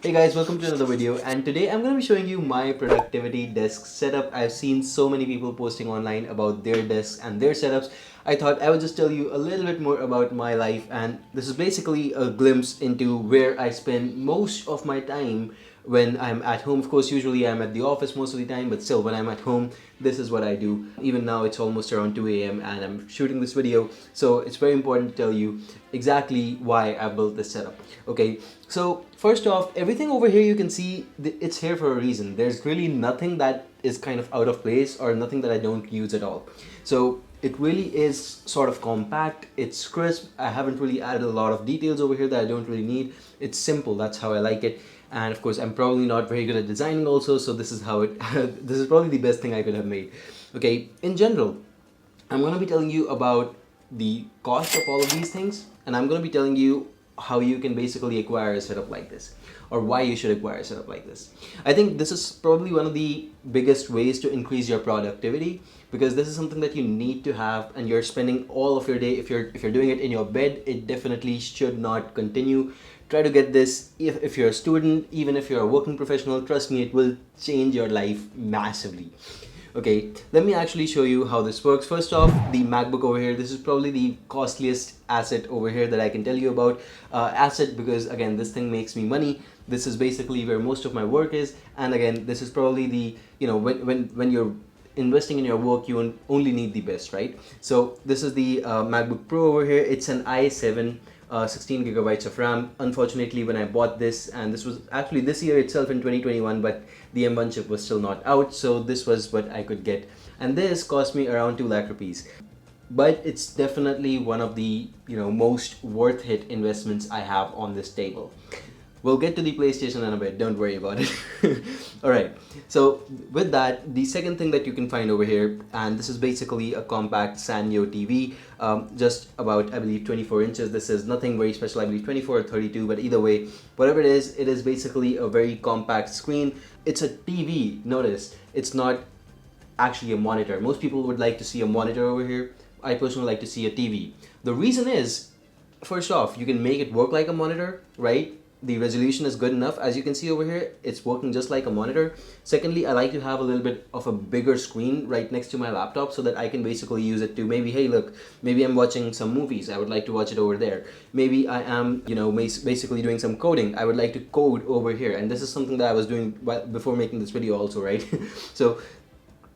Hey guys, welcome to another video, and today I'm going to be showing you my productivity desk setup. I've seen so many people posting online about their desks and their setups. I thought I would just tell you a little bit more about my life, and this is basically a glimpse into where I spend most of my time when I'm at home. Of course, usually I'm at the office most of the time, but still when I'm at home, this is what I do. Even now it's almost around 2 a.m. and I'm shooting this video, so it's very important to tell you exactly why I built this setup. Okay, so first off, everything over here you can see, it's here for a reason. There's really nothing that is kind of out of place or nothing that I don't use at all. So it really is sort of compact, it's crisp. I haven't really added a lot of details over here that I don't really need. It's simple, that's how I like it. And of course, I'm probably not very good at designing also, so this is how it this is probably the best thing I could have made. Okay, in general, I'm going to be telling you about the cost of all of these things, and I'm going to be telling you how you can basically acquire a setup like this, or why you should acquire a setup like this. I think this is probably one of the biggest ways to increase your productivity, because this is something that you need to have and you're spending all of your day. If you're doing it in your bed, it definitely should not continue. Try to get this. If you're a student, even if you're a working professional, trust me, it will change your life massively. Okay, let me actually show you how this works. First off, the MacBook over here, this is probably the costliest asset over here that I can tell you about. Asset because again, this thing makes me money. This is basically where most of my work is, and again, this is probably the, when you're investing in your work, you only need the best, right? So this is the MacBook Pro over here. It's an i7, 16 gigabytes of RAM. Unfortunately, when I bought this, and this was actually this year itself in 2021, but the M1 chip was still not out, so this was what I could get. And this cost me around 2 lakh rupees. But it's definitely one of the most worth it investments I have on this table. We'll get to the PlayStation in a bit, don't worry about it. Alright, so with that, the second thing that you can find over here, and this is basically a compact Sanyo TV, just about, I believe, 24 inches. This is nothing very special, I believe 24 or 32, but either way, whatever it is basically a very compact screen. It's a TV, notice, it's not actually a monitor. Most people would like to see a monitor over here. I personally like to see a TV. The reason is, first off, you can make it work like a monitor, right? The resolution is good enough. As you can see over here, it's working just like a monitor. Secondly, I like to have a little bit of a bigger screen right next to my laptop so that I can basically use it to maybe, hey look, maybe I'm watching some movies, I would like to watch it over there. Maybe I am, basically doing some coding, I would like to code over here. And this is something that I was doing before making this video also, right? So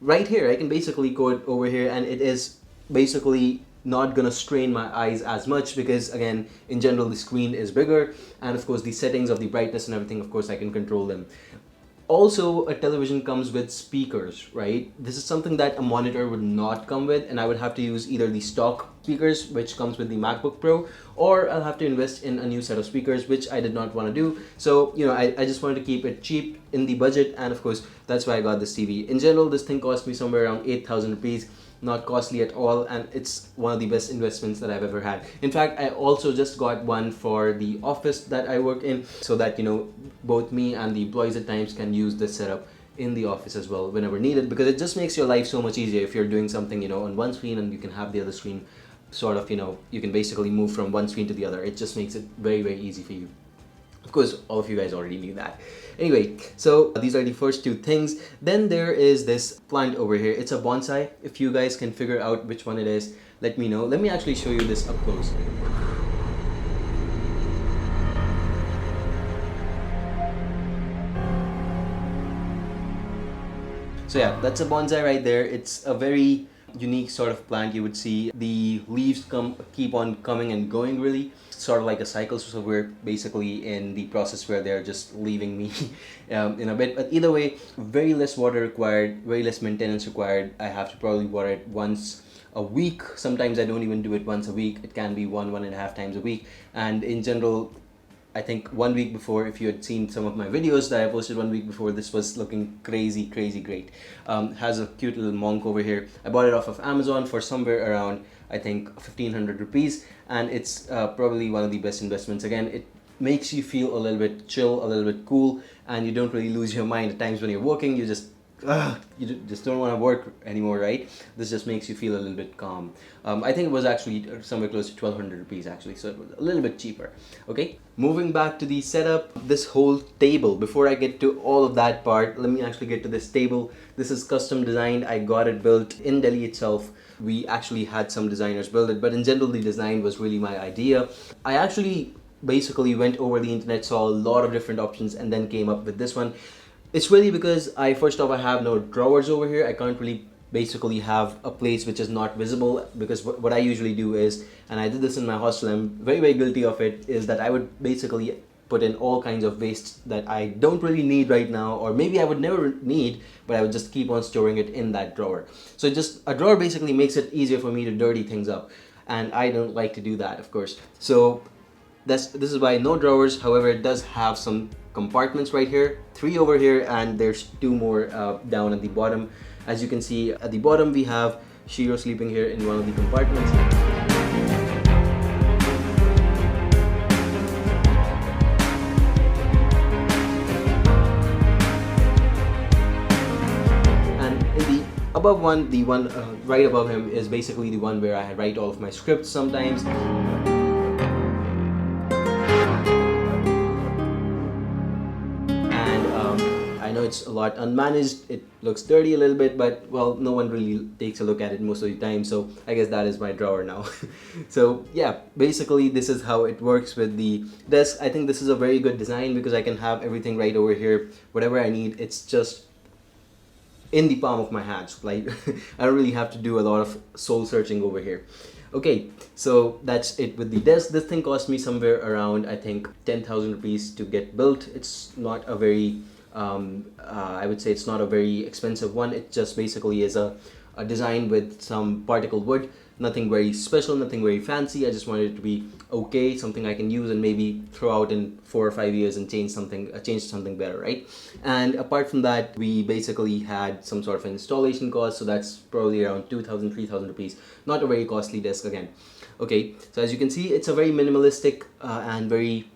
right here, I can basically code over here, and it is basically not gonna strain my eyes as much because again, in general, the screen is bigger, and of course the settings of the brightness and everything, of course I can control them. Also, a television comes with speakers, right? This is something that a monitor would not come with, and I would have to use either the stock speakers, which comes with the MacBook Pro, or I'll have to invest in a new set of speakers, which I did not want to do. So, I just wanted to keep it cheap in the budget, and of course, that's why I got this TV. In general, this thing cost me somewhere around 8,000 rupees. Not costly at all, and it's one of the best investments that I've ever had. In fact, I also just got one for the office that I work in, so that both me and the employees at times can use this setup in the office as well whenever needed, because it just makes your life so much easier if you're doing something on one screen and you can have the other screen sort of, you can basically move from one screen to the other. It just makes it very, very easy for you. Of course, all of you guys already knew that. Anyway, so these are the first two things. Then there is this plant over here. It's a bonsai. If you guys can figure out which one it is, let me know. Let me actually show you this up close. So yeah, that's a bonsai right there. It's a very unique sort of plant. You would see the leaves keep on coming and going, really sort of like a cycle. So we're basically in the process where they're just leaving me in a bit. But either way, very less water required, very less maintenance required. I have to probably water it once a week. Sometimes I don't even do it once a week. It can be 1.5 times a week. And in general, I think 1 week before, if you had seen some of my videos that I posted 1 week before, this was looking crazy, crazy great. Has a cute little monk over here. I bought it off of Amazon for somewhere around, I think, 1,500 rupees, and it's probably one of the best investments. Again, it makes you feel a little bit chill, a little bit cool, and you don't really lose your mind at times when you're working. You just just don't want to work anymore, right? This just makes you feel a little bit calm. I think it was actually somewhere close to 1200 rupees actually, so it was a little bit cheaper. Okay, moving back to the setup, this whole table, before I get to all of that part, let me actually get to this table. This is custom designed. I got it built in Delhi itself. We actually had some designers build it, but in general the design was really my idea. I actually basically went over the internet, saw a lot of different options, and then came up with this one. It's really because first off, I have no drawers over here. I can't really basically have a place which is not visible, because what I usually do is, and I did this in my hostel, I'm very, very guilty of it, is that I would basically put in all kinds of waste that I don't really need right now, or maybe I would never need, but I would just keep on storing it in that drawer. So just a drawer basically makes it easier for me to dirty things up, and I don't like to do that, of course. So this is why no drawers. However, it does have some compartments right here, 3 over here, and there's 2 more down at the bottom. As you can see, at the bottom we have Shiro sleeping here in one of the compartments. And in the above one, the one right above him is basically the one where I write all of my scripts sometimes. I know it's a lot unmanaged, it looks dirty a little bit, but well, no one really takes a look at it most of the time, so I guess that is my drawer now. So yeah, basically this is how it works with the desk. I think this is a very good design because I can have everything right over here. Whatever I need, it's just in the palm of my hands. Like I don't really have to do a lot of soul searching over here. Okay, so that's it with the desk. This thing cost me somewhere around, I think, 10,000 rupees to get built. It's not a very I would say it's not a very expensive one. It just basically is a design with some particle wood. Nothing very special, nothing very fancy. I just wanted it to be okay, something I can use and maybe throw out in 4 or 5 years and change something better, right? And apart from that, we basically had some sort of an installation cost, so that's probably around 2,000, 3,000 rupees. Not a very costly desk again. Okay, so as you can see, it's a very minimalistic and very,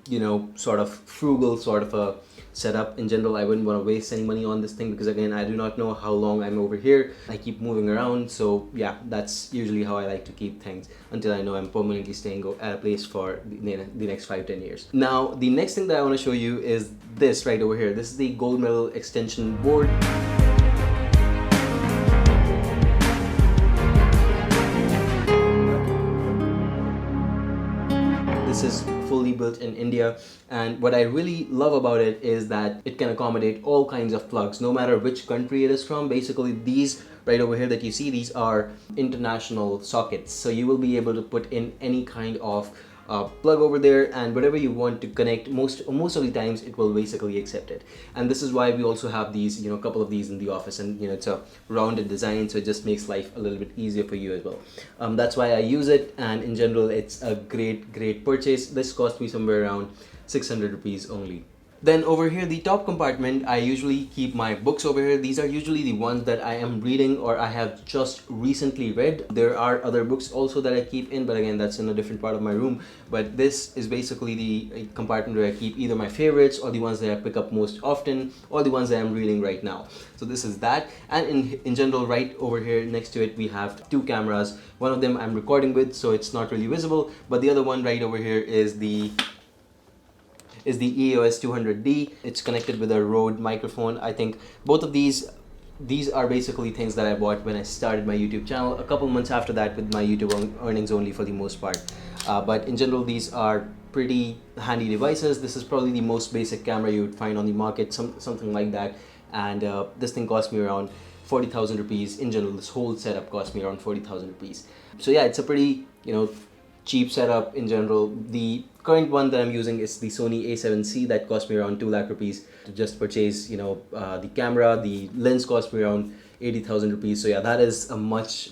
sort of frugal sort of a setup. In general, I wouldn't want to waste any money on this thing because again, I do not know how long I'm over here. I keep moving around, so yeah, that's usually how I like to keep things until I know I'm permanently staying at a place for the next 5-10 years. Now, the next thing that I want to show you is this right over here. This is the gold medal extension board. This is fully built in India, and what I really love about it is that it can accommodate all kinds of plugs, no matter which country it is from. Basically, these right over here that you see, these are international sockets, so you will be able to put in any kind of plug over there, and whatever you want to connect, most of the times it will basically accept it. And this is why we also have these, a couple of these in the office, and it's a rounded design, so it just makes life a little bit easier for you as well. That's why I use it, and in general it's a great purchase. This cost me somewhere around 600 rupees only. Then over here, the top compartment, I usually keep my books over here. These are usually the ones that I am reading or I have just recently read. There are other books also that I keep in, but again, that's in a different part of my room. But this is basically the compartment where I keep either my favorites or the ones that I pick up most often or the ones that I'm reading right now. So this is that. And in general, right over here next to it, we have 2 cameras. One of them I'm recording with, so it's not really visible, but the other one right over here is the EOS 200D. It's connected with a Rode microphone. I think both of these are basically things that I bought when I started my YouTube channel, a couple months after that with my YouTube earnings only for the most part. But in general, these are pretty handy devices. This is probably the most basic camera you would find on the market, something like that. And this thing cost me around 40,000 rupees. In general, this whole setup cost me around 40,000 rupees. So yeah, it's a pretty, cheap setup in general. The current one that I'm using is the Sony A7C that cost me around 2 lakh rupees to just purchase. The camera, the lens cost me around 80,000 rupees. So yeah, that is a much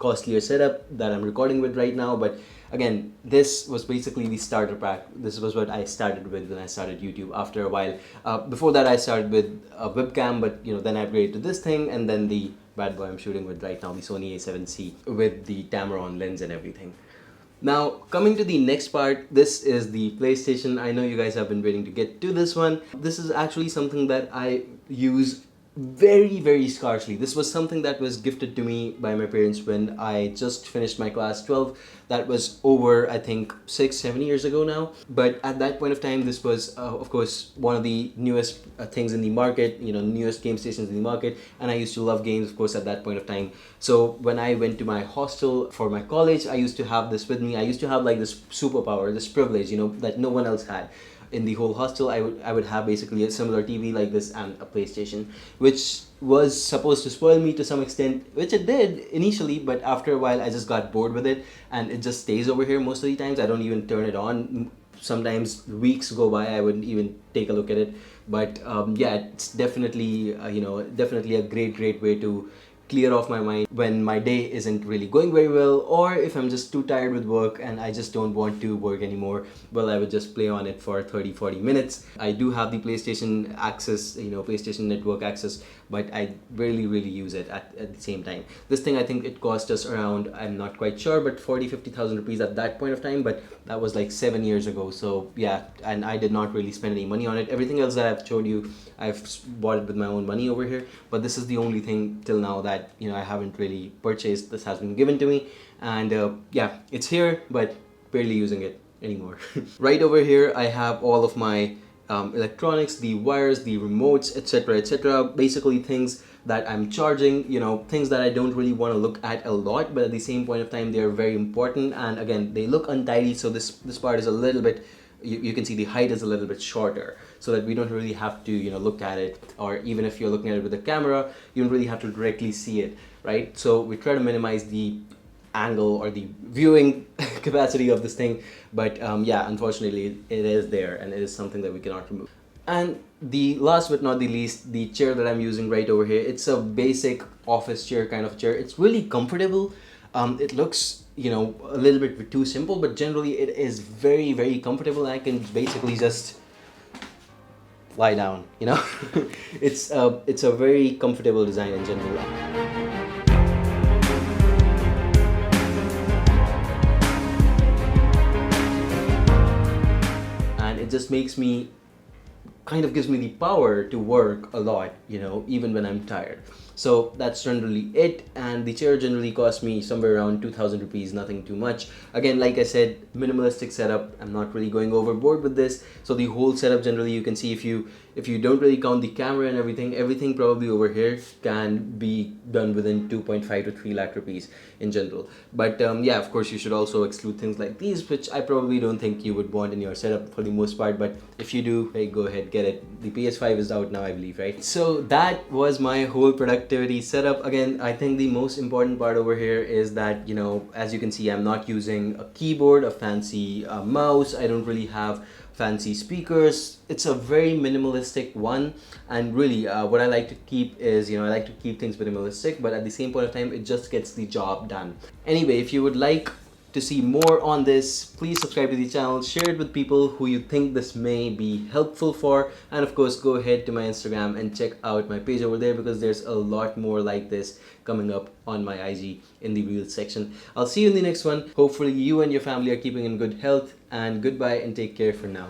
costlier setup that I'm recording with right now. But again, this was basically the starter pack. This was what I started with when I started YouTube after a while. Before that, I started with a webcam, but then I upgraded to this thing, and then the bad boy I'm shooting with right now, the Sony A7C with the Tamron lens and everything. Now, coming to the next part, this is the PlayStation. I know you guys have been waiting to get to this one. This is actually something that I use very scarcely. This was something that was gifted to me by my parents when I just finished my class 12. That was over, I think, 6-7 years ago now. But at that point of time, this was of course one of the newest things in the market, newest game stations in the market, and I used to love games, of course, at that point of time. So when I went to my hostel for my college, I used to have this with me. I used to have like this superpower, this privilege, that no one else had in the whole hostel. I would have basically a similar TV like this and a PlayStation, which was supposed to spoil me to some extent, which it did initially, but after a while I just got bored with it, and it just stays over here most of the times. I don't even turn it on. Sometimes weeks go by, I wouldn't even take a look at it. But yeah, it's definitely definitely a great way to clear off my mind when my day isn't really going very well, or if I'm just too tired with work and I just don't want to work anymore. Well, I would just play on it for 30-40 minutes. I do have the PlayStation access, PlayStation network access, but I really use it at the same time. This thing, I think it cost us around, I'm not quite sure, but 40,000-50,000 rupees at that point of time, but that was like 7 years ago. So yeah, and I did not really spend any money on it. Everything else that I've showed you, I've bought it with my own money over here, but this is the only thing till now that I haven't really purchased. This has been given to me, and yeah, it's here, but barely using it anymore. Right over here, I have all of my electronics, the wires, the remotes, etc. Basically things that I'm charging, things that I don't really want to look at a lot, but at the same point of time, they're very important. And again, they look untidy, so this part is a little bit, you can see the height is a little bit shorter, so that we don't really have to look at it, or even if you're looking at it with a camera, you don't really have to directly see it, right? So we try to minimize the angle or the viewing capacity of this thing, but yeah, unfortunately it is there, and it is something that we cannot remove. And the last but not the least, the chair that I'm using right over here, it's a basic office chair kind of chair. It's really comfortable. It looks a little bit too simple, but generally it is very comfortable, and I can basically just lie down. It's a very comfortable design in general. And it just makes me, kind of gives me the power to work a lot, even when I'm tired. So that's generally it, and the chair generally cost me somewhere around 2,000 rupees, nothing too much. Again, like I said, minimalistic setup. I'm not really going overboard with this. So the whole setup, generally, you can see, if you don't really count the camera and everything probably over here can be done within 2.5 to 3 lakh rupees in general. But yeah, of course, you should also exclude things like these, which I probably don't think you would want in your setup for the most part, but if you do, hey, go ahead, get it. The PS5 is out now, I believe, right? So that was my whole productivity setup. Again, I think the most important part over here is that, as you can see, I'm not using a keyboard, a fancy mouse. I don't really have fancy speakers. It's a very minimalistic one, and really what I like to keep is, I like to keep things minimalistic, but at the same point of time, it just gets the job done. Anyway, if you would like to see more on this, please subscribe to the channel, share it with people who you think this may be helpful for, and of course go ahead to my Instagram and check out my page over there, because there's a lot more like this coming up on my IG in the Reels section. I'll see you in the next one. Hopefully you and your family are keeping in good health, and goodbye and take care for now.